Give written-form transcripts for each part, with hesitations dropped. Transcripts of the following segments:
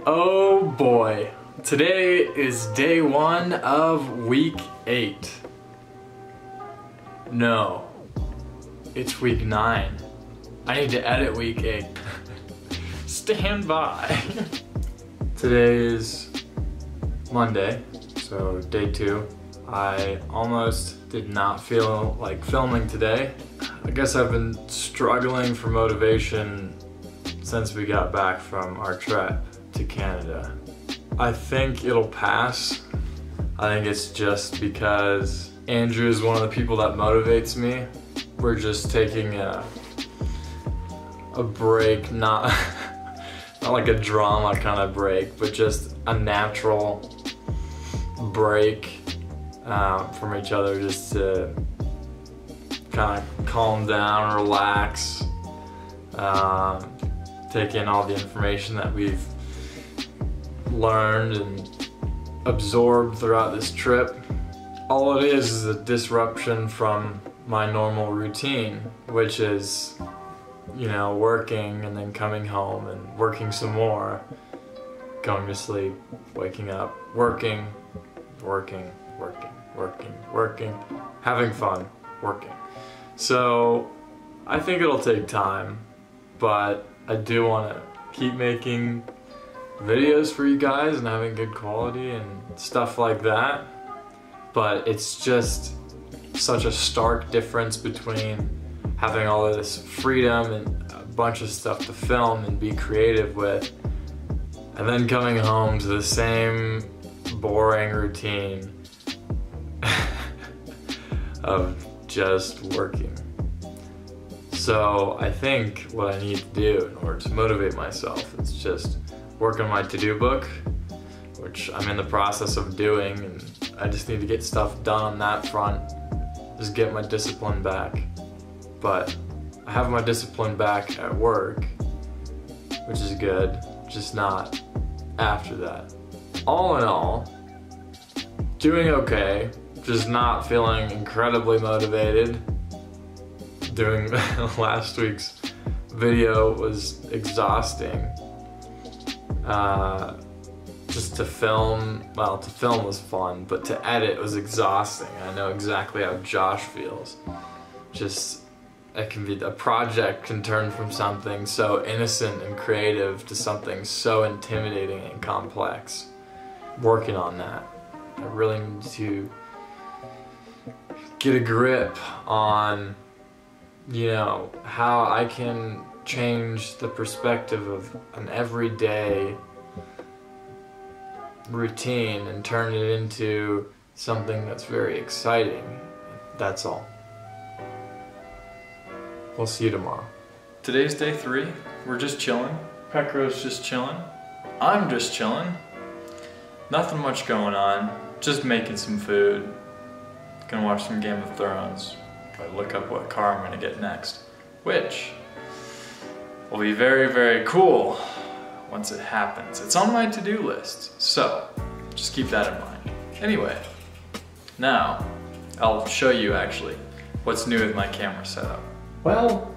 Oh boy, today is day 1 of week 8. No, it's week 9. I need to edit week 8. Stand by. Today is Monday, so day 2. I almost did not feel like filming today. I guess I've been struggling for motivation since we got back from our trip to Canada. I think it'll pass. I think it's just because Andrew is one of the people that motivates me. We're just taking a break, not like a drama kind of break, but just a natural break from each other, just to kind of calm down, relax, take in all the information that we've learned and absorbed throughout this trip. All it is a disruption from my normal routine, which is, you know, working and then coming home and working some more, going to sleep, waking up, working, having fun, working. So I think it'll take time, but I do want to keep making videos for you guys and having good quality and stuff like that. But it's just such a stark difference between having all of this freedom and a bunch of stuff to film and be creative with, and then coming home to the same boring routine of just working. So I think what I need to do in order to motivate myself is just work on my to-do book, which I'm in the process of doing, and I just need to get stuff done on that front, just get my discipline back. But I have my discipline back at work, which is good, just not after that. All in all, doing okay, just not feeling incredibly motivated. Doing last week's video was exhausting. Just to film, well, to film was fun, but to edit was exhausting. I know exactly how Josh feels. Just, it can be, a project can turn from something so innocent and creative to something so intimidating and complex. Working on that. I really need to get a grip on, you know, how I can change the perspective of an everyday routine and turn it into something that's very exciting. That's all. We'll see you tomorrow. Today's day 3. We're just chilling. Pecro's just chilling. I'm just chilling. Nothing much going on. Just making some food. Gonna watch some Game of Thrones. Probably look up what car I'm gonna get next, which will be very, very cool once it happens. It's on my to-do list, so just keep that in mind. Anyway, now I'll show you actually what's new with my camera setup. Well,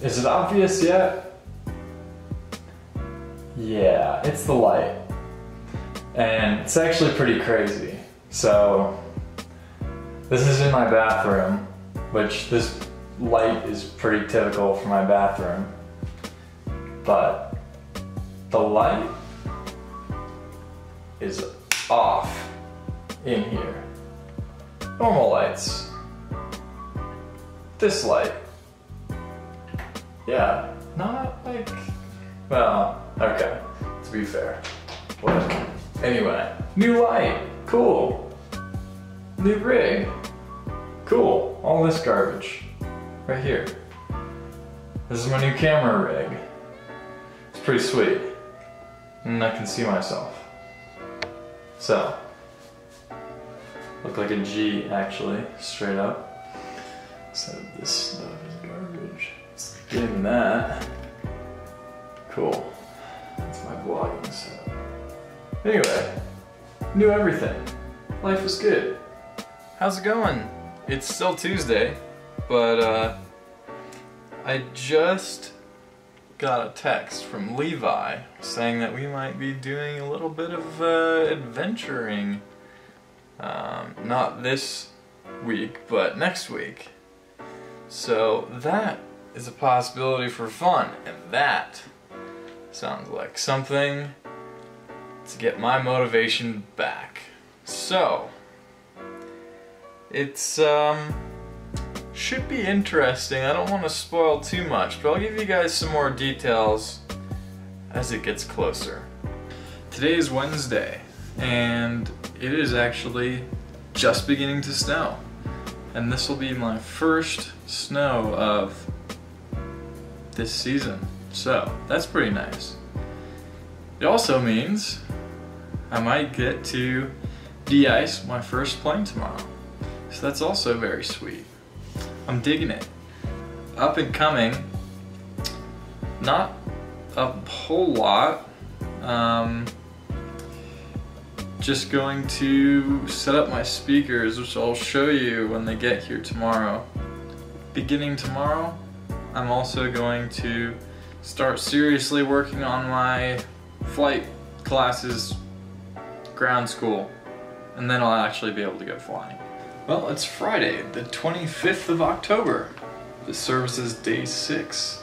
is it obvious yet? Yeah, it's the light. And it's actually pretty crazy. So, this is in my bathroom, which this light is pretty typical for my bathroom. But the light is off in here. Normal lights. This light. Yeah, not like, well, okay, to be fair. Whatever. Anyway, new light, cool. New rig, cool. All this garbage, right here. This is my new camera rig. It's pretty sweet. And I can see myself. So, look like a G actually, straight up. So this stuff is garbage. Let's get in that. Cool. That's my vlogging setup. Anyway, new everything. Life is good. How's it going? It's still Tuesday, but I just got a text from Levi saying that we might be doing a little bit of adventuring. Not this week, but next week. So that is a possibility for fun, and that sounds like something to get my motivation back. So, it's should be interesting. I don't want to spoil too much, but I'll give you guys some more details as it gets closer. Today is Wednesday, and it is actually just beginning to snow. And this will be my first snow of this season. So, that's pretty nice. It also means I might get to de-ice my first plane tomorrow. So that's also very sweet. I'm digging it. Up and coming, not a whole lot. Just going to set up my speakers, which I'll show you when they get here tomorrow. Beginning tomorrow, I'm also going to start seriously working on my flight classes, ground school, and then I'll actually be able to go flying. Well, it's Friday, the 25th of October. The service is day 6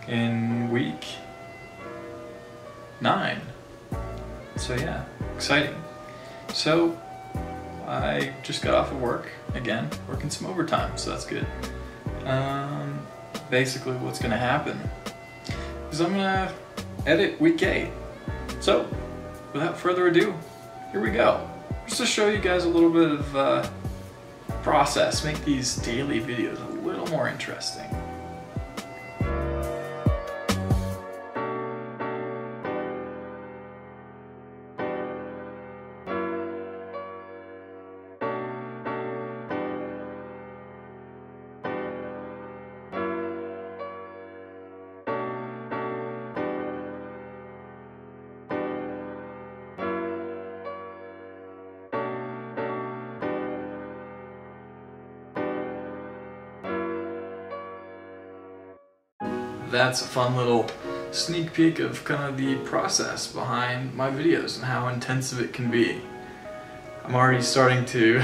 in week 9. So yeah, exciting. So I just got off of work again, working some overtime, so that's good. Basically what's gonna happen is I'm gonna edit week 8. So without further ado, here we go. Just to show you guys a little bit of process, make these daily videos a little more interesting. That's a fun little sneak peek of kind of the process behind my videos and how intensive it can be. I'm already starting to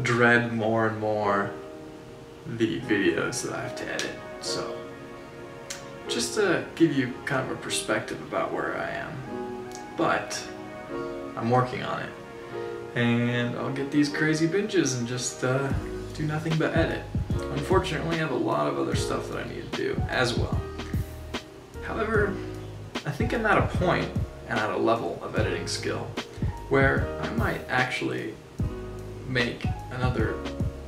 dread more and more the videos that I have to edit. So just to give you kind of a perspective about where I am. But I'm working on it. And I'll get these crazy binges and just do nothing but edit. Unfortunately, I have a lot of other stuff that I need to do as well. However, I think I'm at a point and at a level of editing skill where I might actually make another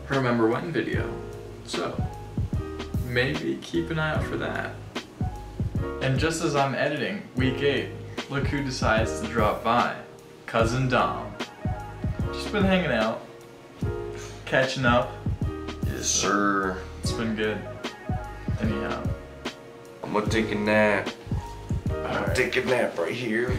Remember When video. So, maybe keep an eye out for that. And just as I'm editing week 8, look who decides to drop by. Cousin Dom. Just been hanging out, catching up. Yes, sir. It's been good. Anyhow. I'm gonna take a nap. I'm gonna take a nap right here.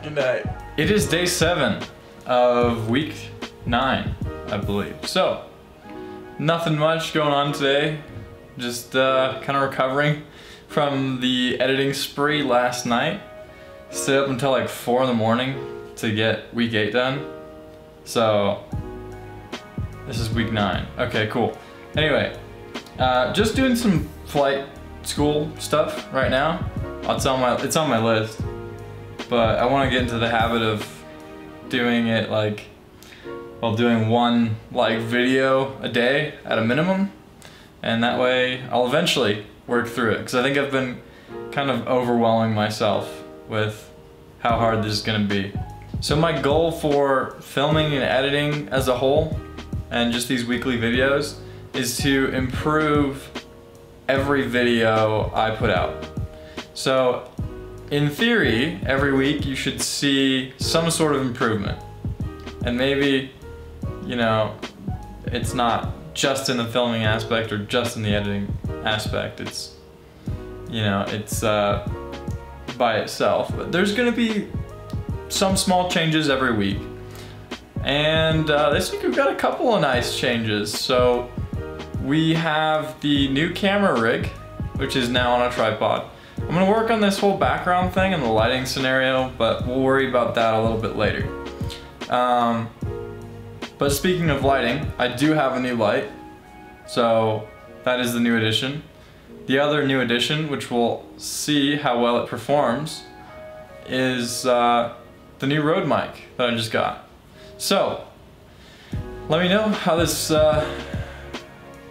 Good night. It is day 7 of week 9, I believe. So, nothing much going on today. Just kind of recovering from the editing spree last night. Stayed up until like 4 in the morning to get week 8 done. So, this is week 9. Okay, cool. Anyway, just doing some flight school stuff right now. It's on my list. But I want to get into the habit of doing it like, well, doing one like video a day at a minimum. And that way I'll eventually work through it. Because I think I've been kind of overwhelming myself with how hard this is going to be. So my goal for filming and editing as a whole, and just these weekly videos, is to improve every video I put out. So in theory, every week you should see some sort of improvement. And maybe, you know, it's not just in the filming aspect or just in the editing aspect. It's, you know, it's by itself. But there's gonna be some small changes every week. And this week we've got a couple of nice changes. So we have the new camera rig, which is now on a tripod. I'm gonna work on this whole background thing and the lighting scenario, but we'll worry about that a little bit later. But speaking of lighting, I do have a new light. So that is the new addition. The other new addition, which we'll see how well it performs, is the new Rode mic that I just got. So, let me know how this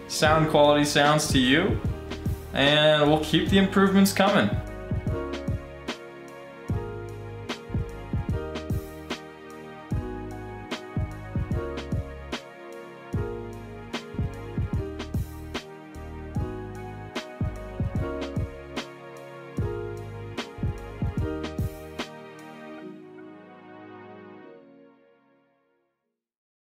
sound quality sounds to you, and we'll keep the improvements coming.